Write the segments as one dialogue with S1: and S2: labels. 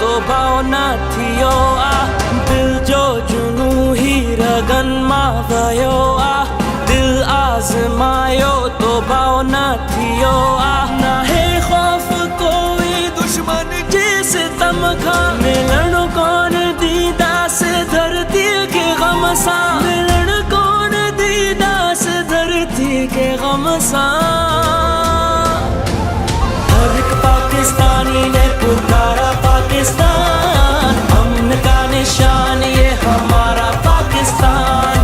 S1: तो भावना थियो आ दिल जो जुनू ही रगन मा वयो आ दिल आजमायो तो भावना थियो आ ना है खौफ कोई दुश्मन जैसे तम खा मिलन कौन दीदा से धरती के गम सा मिलन कौन दीदा से धरती के गम सा हर एक पाकिस्तानी ने पुकारा पाकिस्तान अमन का निशान ये हमारा पाकिस्तान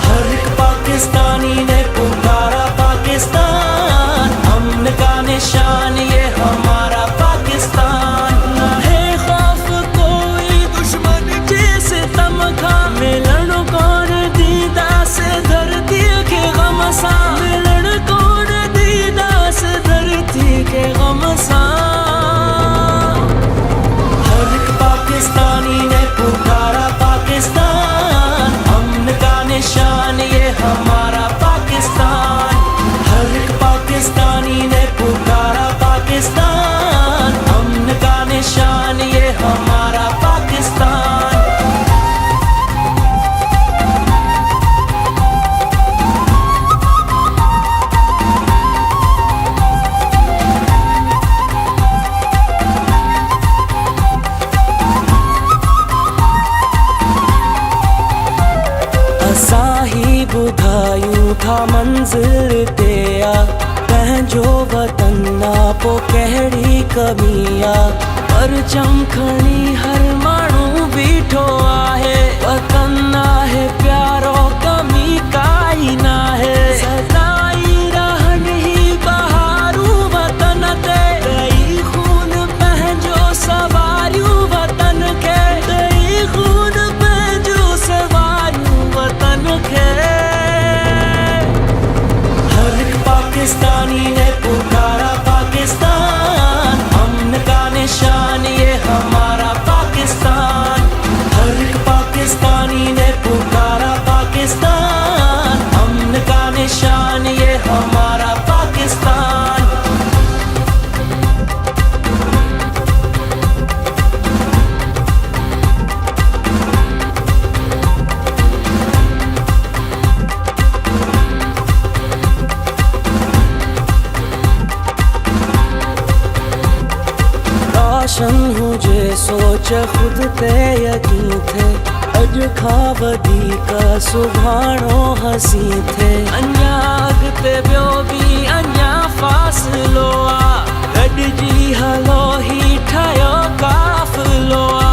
S1: हर एक पाकिस्तानी ने पुकारा पाकिस्तान अमन का निशान ये हमारा पाकिस्तान ना है खौफ कोई दुश्मन जैसे तमखा मिलन कौन दीदा से धरती के गम सा मिलन कौन दीदा से धरती के गम सा हर एक पाकिस्तानी ने पुकारा पाकिस्तान अमन का निशान ये हमारा पाकिस्तान हर एक पाकिस्तानी ने पुकारा पाकिस्तान अमन का निशान ये हमारा पाकिस्तान असाही बुधायूं था मंज़िल ते आ पंहिंजो वतन ना पो कहिड़ी कमी आ परचम खणी हर माण्हू बीठो आहे वतन आहे प्यारो कमी काई ना है सदाई रहन ही बहारूं वतन ते ॾेई खून पंहिंजो सवारियूं वतन खे ॾेई खून पंहिंजो सवारियूं वतन खे हर एक पाकिस्तानी ने पुकारा पाकिस्तान अमन का निशान ये हमारा पाकिस्तान हर एक पाकिस्तानी ने पुकारा पाकिस्तान अमन का निशान ये हमारा पाकिस्तान रोशन हुजे सोच खुद ते यकीन थे अॼु खां वधीक सुभाणो हसी थे अञा अॻिते ॿियो बि अञा फ़ासिलो आ गॾिजी हलो ही ठहियो काफ़िलो आ